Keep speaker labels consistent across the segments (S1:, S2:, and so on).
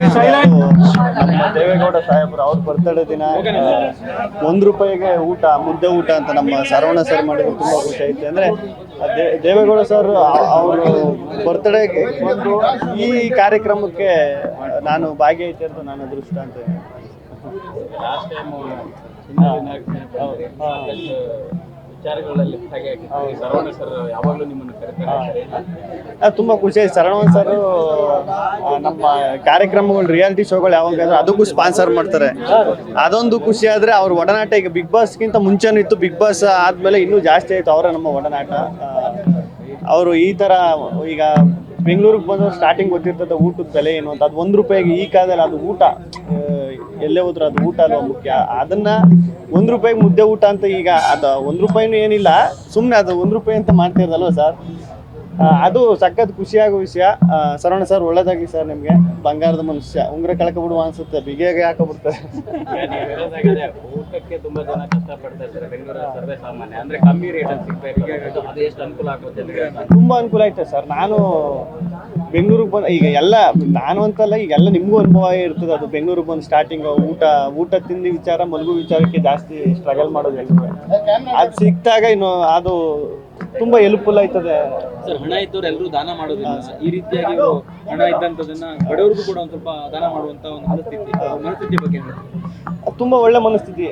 S1: ನಮ್ಮ ದೇವೇಗೌಡ ಸಾಹೇಬರು ಅವ್ರ ಬರ್ತಡೇ ದಿನ ₹1 ಊಟ ಮುದ್ದೆ ಊಟ ಅಂತ ನಮ್ಮ ಸರವಣ ಸರ್ ಮಾಡಿದ್ರು ತುಂಬ ಖುಷಿ ಆಯ್ತು. ಅಂದರೆ ದೇವೇಗೌಡ ಸರ್ ಅವರು ಬರ್ತ್ಡೇಗೆ ಒಂದು ಈ ಕಾರ್ಯಕ್ರಮಕ್ಕೆ ನಾನು ಭಾಗಿಯಾಯ್ತಿರೋದು ನಾನು ಅದೃಷ್ಟ ಅಂತ. ತುಂಬ ಖುಷಿ ಆಯ್ತು. ಸರವಣ ಸರ್ ನಮ್ಮ ಕಾರ್ಯಕ್ರಮಗಳು ರಿಯಾಲಿಟಿ ಶೋಗಳು ಯಾವಾಗಾದ್ರೂ ಅದಕ್ಕೂ ಸ್ಪಾನ್ಸರ್ ಮಾಡ್ತಾರೆ, ಅದೊಂದು ಖುಷಿ. ಆದರೆ ಅವ್ರ ಒಡನಾಟ ಈಗ ಬಿಗ್ ಬಾಸ್ಗಿಂತ ಮುಂಚೆನೂ ಇತ್ತು, ಬಿಗ್ ಬಾಸ್ ಆದಮೇಲೆ ಇನ್ನೂ ಜಾಸ್ತಿ ಆಯಿತು ಅವರ ನಮ್ಮ ಒಡನಾಟ. ಅವರು ಈ ಥರ ಈಗ ಬೆಂಗಳೂರಿಗೆ ಬಂದು ಸ್ಟಾರ್ಟಿಂಗ್ ಗೊತ್ತಿರ್ತದೆ ಊಟದ ಬೆಲೆ ಏನು ಅಂತ. ಅದು ₹1 ಈ ಕಾಲದಲ್ಲಿ ಅದು ಊಟ ಎಲ್ಲೇ ಹೋದ್ರೂ ಅದು ಊಟ ಅಲ್ವಾ ಮುಖ್ಯ. ಅದನ್ನು ₹1 ಮುದ್ದೆ ಊಟ ಅಂತ ಈಗ ಅದು ₹1 ಏನಿಲ್ಲ, ಸುಮ್ಮನೆ ಅದು ₹1 ಅಂತ ಮಾಡ್ತಿರೋದಲ್ವ ಸರ್. ಅದು ಸಖತ್ ಖುಷಿಯಾಗೋ ವಿಷಯ. ಸರವಣ ಸರ್ ಒಳ್ಳೇದಾಗಿ ಸರ್, ನಿಮಗೆ ಬಂಗಾರದ ಮನುಷ್ಯ. ಉಂಗ್ರ ಕಳ್ಕೊಬಿಡುವ ಅನ್ಸುತ್ತೆ, ಬಿಗಿಯಾಗಿ ಹಾಕೋಬಿಡ್ತಾರೆ.
S2: ಊಟಕ್ಕೆ ತುಂಬಾ ಜನ ಕಷ್ಟಪಡ್ತಾ ಇದ್ದಾರೆ ಬೆಂಗಳೂರು, ಸರ್ವೇ ಸಾಮಾನ್ಯ ಅಂದ್ರೆ ಕಮ್ಮಿ ರೇಟಲ್ಲಿ ಸಿಗ್ತಾ ಇದೆ. ಅದು ಎಷ್ಟು ಅನುಕೂಲ ಆಗುತ್ತೆ?
S1: ತುಂಬ ಅನುಕೂಲ ಆಯ್ತು ಸರ್. ನಾನು ಬೆಂಗಳೂರಿಗೆ ಬಂದು ಈಗ ಎಲ್ಲ ನಾನು ಅಂತಲ್ಲ, ಈಗೆಲ್ಲ ನಿಮಗೂ ಅನುಭವ ಇರ್ತದೆ. ಅದು ಬೆಂಗಳೂರಿಗೆ ಬಂದು ಸ್ಟಾರ್ಟಿಂಗ್ ಊಟ ತಿಂಡಿ ವಿಚಾರ, ಮಲಗು ವಿಚಾರಕ್ಕೆ ಜಾಸ್ತಿ ಸ್ಟ್ರಗಲ್ ಮಾಡೋದು ಎಲ್ಲರೂ. ಅದು ಸಿಕ್ತಾಗ ಇನ್ನು ಅದು ತುಂಬಾ ಹೆಲ್ಪ್ಫುಲ್ ಆಯ್ತದೆ
S2: ಸರ್. ಹಣ ಇದ್ದವ್ರು ಎಲ್ಲರೂ ದಾನ ಮಾಡೋದಿಲ್ಲ. ಈ ರೀತಿಯಾಗಿ ಹಣ ಇದ್ದಂಥದನ್ನ ಬಡವರಿಗೂ ಕೂಡ ಒಂದು ಸ್ವಲ್ಪ ದಾನ ಮಾಡುವಂತ ಒಂದು ಮನಸ್ಥಿತಿ ಬಗ್ಗೆ
S1: ತುಂಬಾ ಒಳ್ಳೆ ಮನಸ್ಥಿತಿ.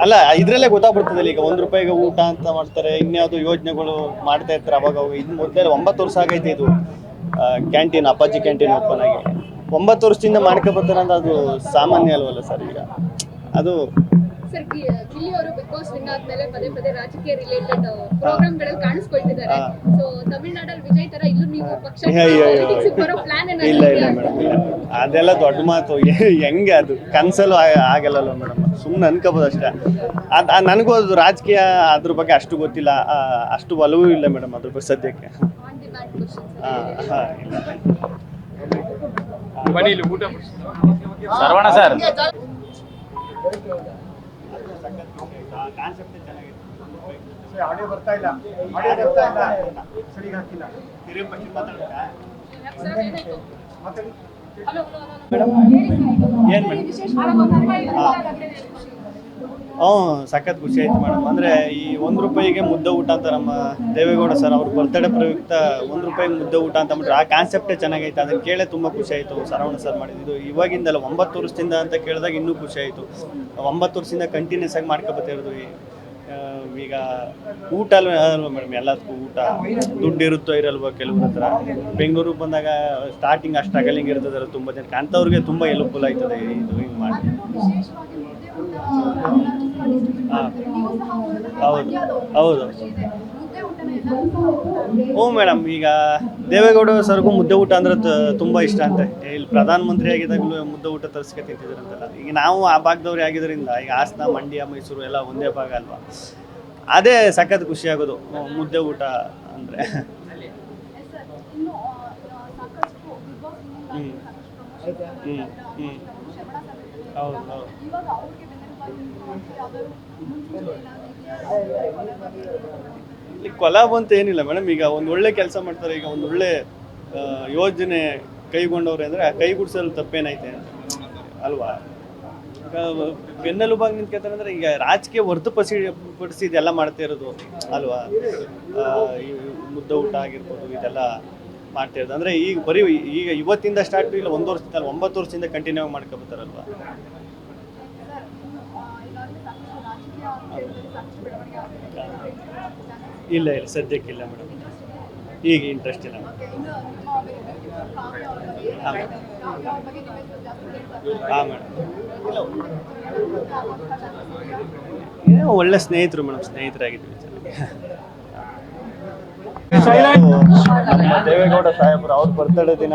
S1: ಅಲ್ಲ ಇದರಲ್ಲೇ ಗೊತ್ತಾಗ್ಬಿಡ್ತದೆ ಈಗ ₹1 ಊಟ ಅಂತ ಮಾಡ್ತಾರೆ, ಇನ್ಯಾವುದೋ ಯೋಜನೆಗಳು ಮಾಡ್ತಾ ಇರ್ತಾರೆ. ಅವಾಗ ಇದು ಮೊದಲೇ 9 ವರ್ಷ ಆಗೈತೆ ಇದು ಕ್ಯಾಂಟೀನ್, ಅಪ್ಪಾಜಿ ಕ್ಯಾಂಟೀನ್ ಓಪನ್ ಆಗಿ 9 ವರ್ಷದಿಂದ ಮಾಡ್ಕೊಬರ್ತಾರೆ ಅಂತ. ಅದು ಸಾಮಾನ್ಯ ಅಲ್ವಲ್ಲ ಸರ್. ಈಗ ಅದು
S3: ಸರ್, ಗಿಲ್ಲಿ ಅವರು ಬಿಗ್ ಬಾಸ್ ವಿನ್ ಆದ್ಮೇಲೆ ಪದೇ ರಾಜಕೀಯ ರಿಲೇಟೆಡ್ ಪ್ರೋಗ್ರಾಮ್ಗಳಲ್ಲಿ ಕಾಣಿಸ್ಕೊಳ್ತಿದ್ದಾರೆ. ಸೊ ತಮಿಳ್ನಾಡಲ್ಲಿ ವಿಜಯ್ ತರ ಇಲ್ಲೂ ನೀವು ಪಕ್ಷ ಬರೋ ಪ್ಲಾನ್
S1: ಇಲ್ಲ ಮೇಡಮ್, ಅದೆಲ್ಲ ದೊಡ್ಡ ಮಾತು. ಹೆಂಗೆ ಅದು ಕನ್ಸಲ್ಲೂ ಆಗಲ್ಲಲ್ವ ಮೇಡಮ್, ಸುಮ್ಮನೆ ಅನ್ಕೋಬೋದು ಅಷ್ಟೇ. ನನಗೂ ಅದು ರಾಜಕೀಯ ಅದ್ರ ಬಗ್ಗೆ ಅಷ್ಟು ಗೊತ್ತಿಲ್ಲ, ಅಷ್ಟು ಒಲವೂ ಇಲ್ಲ ಮೇಡಮ್ ಅದ್ರ ಬಗ್ಗೆ ಸದ್ಯಕ್ಕೆ.
S2: ಸರವಣ ಸರ್
S1: ಆಡಿಯೋ ಬರ್ತಾ ಇಲ್ಲ ಸರಿಯಾಗಿ ಹಾಕಿಲ್ಲ. ಏನು ಸಖತ್ ಖುಷಿ ಆಯ್ತು ಮೇಡಮ್. ಅಂದರೆ ಈ ₹1 ಮುದ್ದೆ ಊಟ ಅಂತ ನಮ್ಮ ದೇವೇಗೌಡ ಸರ್ ಅವ್ರ ಬರ್ತಡೇ ಪ್ರಯುಕ್ತ ₹1 ಮುದ್ದೆ ಊಟ ಅಂತ ಮಾಡ್ರೆ ಆ ಕಾನ್ಸೆಪ್ಟೇ ಚೆನ್ನಾಗೈತೆ. ಅದನ್ನು ಕೇಳೇ ತುಂಬ ಖುಷಿ ಆಯಿತು. ಸರವಣ ಸರ್ ಮಾಡಿದ್ದು ಇವಾಗಿಂದಲ್ಲ, 9 ವರ್ಷದಿಂದ ಅಂತ ಕೇಳಿದಾಗ ಇನ್ನೂ ಖುಷಿ ಆಯಿತು. 9 ವರ್ಷದಿಂದ ಕಂಟಿನ್ಯೂಸ್ ಆಗಿ ಮಾಡ್ಕೊಬತ್ತಿರೋದು. ಈಗ ಊಟ ಅಲ್ವ ಮೇಡಮ್, ಎಲ್ಲದಕ್ಕೂ ಊಟ. ದುಡ್ಡು ಇರುತ್ತೋ ಇರಲ್ವೋ ಕೆಲವ್ರ ಹತ್ರ. ಬೆಂಗಳೂರಿಗೆ ಬಂದಾಗ ಸ್ಟಾರ್ಟಿಂಗ್ ಅಷ್ಟು ಸ್ಟ್ರಗಲಿಂಗ್ ಇರ್ತದಲ್ಲ ತುಂಬ ಜನಕ್ಕೆ, ಅಂಥವ್ರಿಗೆ ತುಂಬ ಹೆಲ್ಪ್ಫುಲ್ ಆಯ್ತದೆ ಇದು ಹಿಂಗೆ ಮಾಡಿ. ಹೌದು ಹ್ಞೂ ಮೇಡಮ್. ಈಗ ದೇವೇಗೌಡ ಸರ್ಗೂ ಮುದ್ದೆ ಊಟ ಅಂದ್ರೆ ತುಂಬ ಇಷ್ಟ ಅಂತೆ. ಇಲ್ಲಿ ಪ್ರಧಾನಮಂತ್ರಿ ಆಗಿದ್ದಾಗಲೂ ಮುದ್ದೆ ಊಟ ತರಿಸ್ಕೆ ತಿಂತಿದ್ರಂತೆಲ್ಲ. ಈಗ ನಾವು ಆ ಭಾಗದವ್ರು ಆಗಿದ್ದರಿಂದ ಈಗ ಹಾಸನ, ಮಂಡ್ಯ, ಮೈಸೂರು ಎಲ್ಲ ಒಂದೇ ಭಾಗ ಅಲ್ವಾ. ಅದೇ ಸಖತ್ ಖುಷಿ ಆಗೋದು ಮುದ್ದೆ ಊಟ ಅಂದರೆ. ಹೌದು ಇಲ್ಲಿ ಕೊಲಾಬ್ ಅಂತ ಏನಿಲ್ಲ ಮೇಡಮ್. ಈಗ ಒಂದು ಒಳ್ಳೆ ಕೆಲಸ ಮಾಡ್ತಾರೆ, ಈಗ ಒಂದು ಒಳ್ಳೆ ಯೋಜನೆ ಕೈಗೊಂಡವ್ರೆ ಅಂದರೆ ಕೈಗೂಡಿಸಲು ತಪ್ಪೇನೈತೆ ಅಂತ ಅಲ್ವಾ. ಬೆನ್ನೆಲುಬಾಗಿ ನಿಂತ್ಕೊತಾರೆ ಅಂದರೆ ಈಗ ರಾಜಕೀಯ ಹೊರತುಪಡಿಸಿ ಇದೆಲ್ಲ ಮಾಡ್ತಾ ಇರೋದು ಅಲ್ವಾ. ಮುದ್ದೆ ಊಟ ಆಗಿರ್ಬೋದು ಇದೆಲ್ಲ ಮಾಡ್ತಾ ಇರೋದು ಅಂದರೆ ಈಗ ಬರೀ ಈಗ ಇವತ್ತಿಂದ ಸ್ಟಾರ್ಟ್ ಇಲ್ಲ, 1 ವರ್ಷದಿಂದ 9 ವರ್ಷದಿಂದ ಕಂಟಿನ್ಯೂ ಆಗಿ ಮಾಡ್ಕೊಬತ್ತಾರಲ್ವಾ. ಇಲ್ಲ ಸದ್ಯಕ್ಕಿಲ್ಲ ಮೇಡಮ್, ಈಗ ಇಂಟ್ರೆಸ್ಟ್ ಇಲ್ಲ. ಹಾಂ ಮೇಡಮ್, ಏನೋ ಒಳ್ಳೆ ಸ್ನೇಹಿತರು ಮೇಡಮ್, ಸ್ನೇಹಿತರಾಗಿದ್ವಿ ನಮ್ಮ ದೇವೇಗೌಡ ಸಾಹೇಬರು ಅವ್ರ ಬರ್ತಡೇ ದಿನ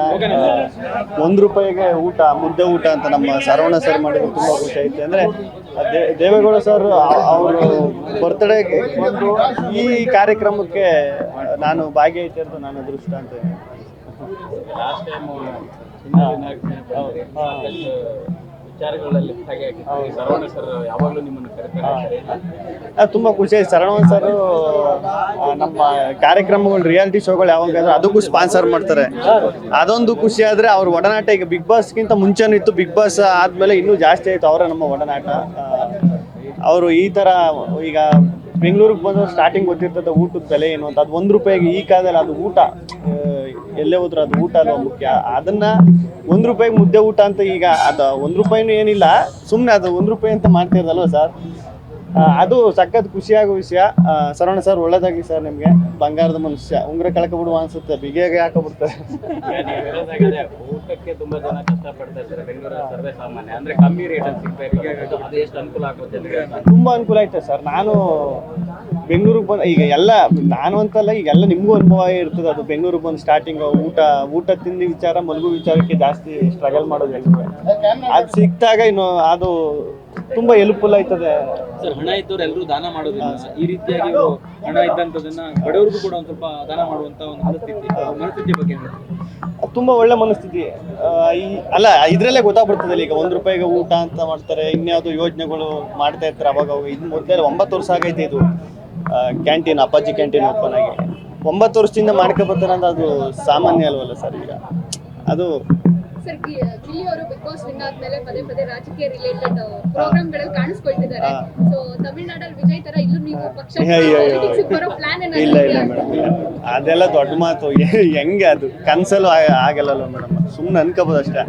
S1: ₹1 ಊಟ ಮುದ್ದೆ ಊಟ ಅಂತ ನಮ್ಮ ಸರವಣ ಸರ್ ಮಾಡಿದ್ರು ತುಂಬ ಖುಷಿ ಆಯ್ತು. ಅಂದರೆ ದೇವೇಗೌಡ ಸರ್ ಅವರು ಬರ್ತ್ಡೇಗೆ ಒಂದು ಈ ಕಾರ್ಯಕ್ರಮಕ್ಕೆ ನಾನು ಭಾಗಿಯಾಯ್ತಿರೋದು ನಾನು ಅದೃಷ್ಟ ಅಂತ.
S2: ವಿಚಾರಗಳಲ್ಲಿ ಹಾಗೆ ಸರವಣ ಸರ್ ಯಾವಾಗಲೂ ನಿಮ್ಮನ್ನು ಕರೀತಾರೆ.
S1: ತುಂಬ ಖುಷಿ ಆಯ್ತು. ಶರವಣ್ ಸರ್ ನಮ್ಮ ಕಾರ್ಯಕ್ರಮಗಳು ರಿಯಾಲಿಟಿ ಶೋಗಳು ಯಾವಾಗ ಅದಕ್ಕೂ ಸ್ಪಾನ್ಸರ್ ಮಾಡ್ತಾರೆ. ಅದೊಂದು ಖುಷಿ ಆದರೆ ಅವ್ರ ಒಡನಾಟ ಈಗ ಬಿಗ್ ಬಾಸ್ಗಿಂತ ಮುಂಚೆನೂ ಇತ್ತು, ಬಿಗ್ ಬಾಸ್ ಆದಮೇಲೆ ಇನ್ನೂ ಜಾಸ್ತಿ ಆಯಿತು ಅವರ ನಮ್ಮ ಒಡನಾಟ. ಅವರು ಈ ಥರ ಈಗ ಬೆಂಗಳೂರಿಗೆ ಬಂದು ಸ್ಟಾರ್ಟಿಂಗ್ ಗೊತ್ತಿರ್ತದೆ ಊಟದ ಬೆಲೆ ಏನು ಅಂತ. ಅದು ₹1 ಈ ಕಾಲದಲ್ಲಿ ಅದು ಊಟ ಎಲ್ಲೇ ಹೋದ್ರೂ ಅದು ಊಟ ಅಲ್ವಾ ಮುಖ್ಯ. ಅದನ್ನು ₹1 ಮುದ್ದೆ ಊಟ ಅಂತ ಈಗ ಅದು ₹1 ಏನಿಲ್ಲ, ಸುಮ್ಮನೆ ಅದು ₹1 ಅಂತ ಮಾಡ್ತಿರೋದಲ್ವ ಸರ್. ಅದು ಸಖತ್ ಖುಷಿಯಾಗೋ ವಿಷಯ. ಶರವಣ ಸರ್ ಒಳ್ಳೇದಾಗಲಿ ಸರ್, ನಿಮಗೆ ಬಂಗಾರದ ಮನುಷ್ಯ. ಉಂಗುರ ಕಳ್ಕೊಬಿಡುವ ಅನ್ಸುತ್ತೆ, ಬಿಗಿಯಾಗಿ ಹಾಕೋಬಿಡ್ತಾರೆ.
S2: ಊಟಕ್ಕೆ ತುಂಬಾ ಜನ ಕಷ್ಟಪಡ್ತಾ ಇರ್ತಾರೆ ಬೆಂಗಳೂರು, ಸರ್ವೇ ಸಾಮಾನ್ಯ ಅಂದ್ರೆ ಕಮ್ಮಿ ರೇಟಲ್ಲಿ ಸಿಗ್ತಾರೆ. ಅದು ಎಷ್ಟು ಅನುಕೂಲ ಆಗುತ್ತೆ?
S1: ತುಂಬ ಅನುಕೂಲ ಆಯ್ತು ಸರ್. ನಾನು ಬೆಂಗಳೂರಿಗೆ ಬಂದು ಈಗ ಎಲ್ಲ ನಾನು ಅಂತಲ್ಲ, ಈಗೆಲ್ಲ ನಿಮಗೂ ಅನುಭವ ಇರ್ತದೆ. ಅದು ಬೆಂಗಳೂರಿಗೆ ಬಂದು ಸ್ಟಾರ್ಟಿಂಗ್ ಊಟ ತಿಂಡಿ ವಿಚಾರ, ಮಲಗು ವಿಚಾರಕ್ಕೆ ಜಾಸ್ತಿ ಸ್ಟ್ರಗಲ್ ಮಾಡೋದು ಎಲ್ಲರೂ. ಅದು ಸಿಕ್ತಾಗ ಇನ್ನು ಅದು ತುಂಬಾ ಹೆಲ್ಪ್ಫುಲ್ ಆಯ್ತದೆ
S2: ಸರ್. ಹಣ ಇದ್ದವ್ರು ಎಲ್ಲರೂ ದಾನ ಮಾಡೋದಿಲ್ಲ. ಈ ರೀತಿಯಾಗಿ ಇವರು ಹಣ ಇದ್ದಂಥದನ್ನ ಬಡವರಿಗೂ ಕೂಡ ಒಂದು ಸ್ವಲ್ಪ ದಾನ ಮಾಡುವಂತ ಒಂದು ಮನಸ್ಥಿತಿ ಬಗ್ಗೆ
S1: ತುಂಬಾ ಒಳ್ಳೆ ಮನಸ್ಥಿತಿ. ಅಲ್ಲ ಇದರಲ್ಲೇ ಗೊತ್ತಾಗ್ಬಿಡ್ತದೆ. ಈಗ ₹1 ಊಟ ಅಂತ ಮಾಡ್ತಾರೆ, ಇನ್ಯಾವುದೋ ಯೋಜನೆಗಳು ಮಾಡ್ತಾ ಇರ್ತಾರೆ. ಅವಾಗ ಇದು ಮೊದಲೇ 9 ವರ್ಷ ಆಗೈತೆ ಇದು ಕ್ಯಾಂಟೀನ್, ಅಪ್ಪಾಜಿ ಕ್ಯಾಂಟೀನ್ ಓಪನ್ ಆಗಿ 9 ವರ್ಷದಿಂದ ಮಾಡ್ಕೊಬರ್ತಾರೆ ಅಂತ. ಅದು ಸಾಮಾನ್ಯ ಅಲ್ವಲ್ಲ ಸರ್. ಈಗ ಅದು
S3: ಸರ್, ಗಿಲ್ಲಿ ಅವರು ಬಿಗ್ ಬಾಸ್ ವಿನ್ ಆದ್ಮೇಲೆ ಪದೇ ರಾಜಕೀಯ ರಿಲೇಟೆಡ್ ಪ್ರೋಗ್ರಾಮ್ಗಳಲ್ಲಿ ಕಾಣಿಸ್ಕೊಳ್ತಿದ್ದಾರೆ. ಸೊ ತಮಿಳ್ನಾಡಲ್ಲಿ ವಿಜಯ್ ತರ ಇಲ್ಲೂ ನೀವು ಪಕ್ಷ ಬರೋ ಪ್ಲಾನ್
S1: ಇಲ್ಲ ಮೇಡಮ್, ಅದೆಲ್ಲ ದೊಡ್ಡ ಮಾತು. ಹೆಂಗೆ ಅದು ಕನ್ಸಲ್ಲೂ ಆಗಲ್ಲ ಮೇಡಮ್, ಸುಮ್ಮನೆ ಅನ್ಕೋಬೋದು ಅಷ್ಟೇ.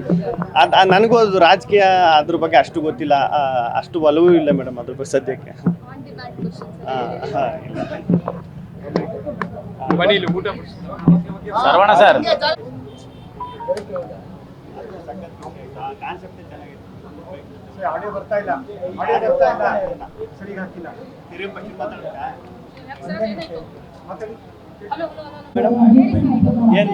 S1: ನನಗೂ ಅದು ರಾಜಕೀಯ ಅದ್ರ ಬಗ್ಗೆ ಅಷ್ಟು ಗೊತ್ತಿಲ್ಲ, ಅಷ್ಟು ಒಲವೂ ಇಲ್ಲ ಮೇಡಮ್ ಅದ್ರ ಬಗ್ಗೆ ಸದ್ಯಕ್ಕೆ.
S2: ಶರವಣ ಸರ್
S1: ಆಡಿಯೋ ಬರ್ತಾ ಇಲ್ಲ ಸರಿ ಹಾಕಿಲ್ಲ. ಏನು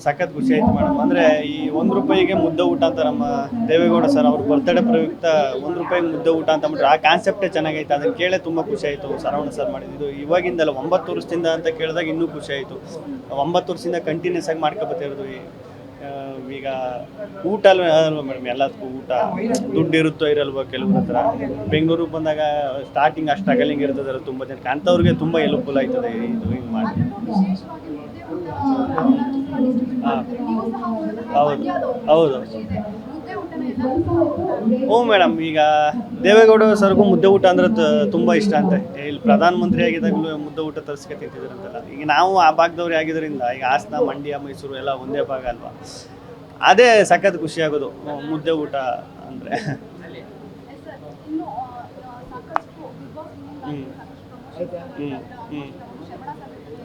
S1: ಸಖತ್ ಖುಷಿ ಆಯ್ತು ಮೇಡಮ್. ಅಂದರೆ ಈ ₹1 ಮುದ್ದೆ ಊಟ ಅಂತ ನಮ್ಮ ದೇವೇಗೌಡ ಸರ್ ಅವ್ರ ಬರ್ತ್ಡೇ ಪ್ರಯುಕ್ತ ₹1 ಮುದ್ದೆ ಊಟ ಅಂತ ಮಾಡ್ರೆ ಆ ಕಾನ್ಸೆಪ್ಟೇ ಚೆನ್ನಾಗೈತೆ. ಅದನ್ನು ಕೇಳೇ ತುಂಬ ಖುಷಿ ಆಯಿತು. ಶರವಣ ಸರ್ ಮಾಡಿದ್ದು ಇವಾಗಿಂದಲ್ಲ, 9 ವರ್ಷದಿಂದ ಅಂತ ಕೇಳಿದಾಗ ಇನ್ನೂ ಖುಷಿ ಆಯಿತು. 9 ವರ್ಷದಿಂದ ಕಂಟಿನ್ಯೂಸ್ ಆಗಿ ಮಾಡ್ಕೊಬತ್ತಿರೋದು. ಈಗ ಊಟ ಅಲ್ವಾ ಮೇಡಮ್, ಎಲ್ಲದಕ್ಕೂ ಊಟ. ದುಡ್ಡು ಇರುತ್ತೋ ಇರಲ್ವೋ ಕೆಲವ್ರ ಹತ್ರ. ಬೆಂಗಳೂರಿಗೆ ಬಂದಾಗ ಸ್ಟಾರ್ಟಿಂಗ್ ಅಷ್ಟು ಸ್ಟ್ರಗಲಿಂಗ್ ಇರ್ತದೆ ತುಂಬ ಜನಕ್ಕೆ, ಅಂಥವ್ರಿಗೆ ತುಂಬ ಹೆಲ್ಪ್ಫುಲ್ ಆಯ್ತದೆ ಇದು ಹಿಂಗೆ ಮಾಡಿ. ಹೌದು ಹ್ಞೂ ಮೇಡಮ್. ಈಗ ದೇವೇಗೌಡ ಸರ್ಗೂ ಮುದ್ದೆ ಊಟ ಅಂದ್ರೆ ತುಂಬ ಇಷ್ಟ ಅಂತೆ. ಇಲ್ಲಿ ಪ್ರಧಾನಮಂತ್ರಿ ಆಗಿದ್ದಾಗಲೂ ಮುದ್ದೆ ಊಟ ತರಿಸ್ಕೆ ತಿಂತಿದ್ರಂತೆಲ್ಲ. ಈಗ ನಾವು ಆ ಭಾಗದವ್ರು ಆಗಿದ್ದರಿಂದ, ಈಗ ಹಾಸನ, ಮಂಡ್ಯ, ಮೈಸೂರು ಎಲ್ಲ ಒಂದೇ ಭಾಗ ಅಲ್ವಾ. ಅದೇ ಸಖತ್ ಖುಷಿ ಆಗೋದು ಮುದ್ದೆ ಊಟ ಅಂದರೆ.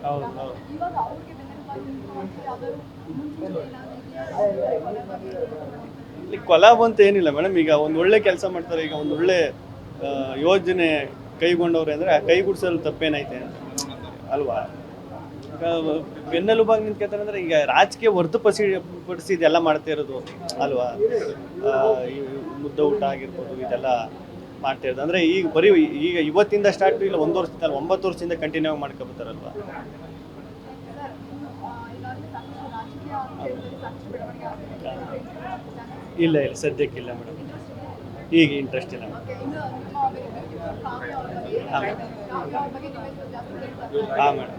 S1: ಹೌದು ಇಲ್ಲಿ ಕೊಲಾಬ್ ಅಂತ ಏನಿಲ್ಲ ಮೇಡಮ್. ಈಗ ಒಂದು ಒಳ್ಳೆ ಕೆಲಸ ಮಾಡ್ತಾರೆ, ಈಗ ಒಂದು ಒಳ್ಳೆ ಯೋಜನೆ ಕೈಗೊಂಡವ್ರೆ ಅಂದರೆ ಕೈಗೂಡಿಸಲು ತಪ್ಪೇನೈತೆ ಅಲ್ವಾ. ಬೆನ್ನೆಲುಬಾಗಿ ನಿಂತ್ಕೊತಾರೆ ಅಂದರೆ ಈಗ ರಾಜಕೀಯ ಹೊರತುಪಡಿಸಿ ಇದೆಲ್ಲ ಮಾಡ್ತಾ ಇರೋದು ಅಲ್ವಾ. ಮುದ್ದೆ ಊಟ ಆಗಿರ್ಬೋದು, ಇದೆಲ್ಲ ಮಾಡ್ತಾ ಇರೋದು ಅಂದರೆ ಈಗ ಬರೀ ಈಗ ಇವತ್ತಿಂದ ಸ್ಟಾರ್ಟ್ ಇಲ್ಲ, 1 ವರ್ಷದಿಂದ 9 ವರ್ಷದಿಂದ ಕಂಟಿನ್ಯೂ ಆಗಿ ಮಾಡ್ಕೊಬತ್ತಾರಲ್ವಾ. ಇಲ್ಲ ಸದ್ಯಕ್ಕಿಲ್ಲ ಮೇಡಮ್, ಈಗ ಇಂಟ್ರೆಸ್ಟ್ ಇಲ್ಲ. ಹಾಂ ಮೇಡಮ್,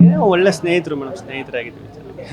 S1: ಏನೋ ಒಳ್ಳೆ ಸ್ನೇಹಿತರು ಮೇಡಮ್, ಸ್ನೇಹಿತರಾಗಿದ್ದೀವಿ ಚೆನ್ನಾಗಿ.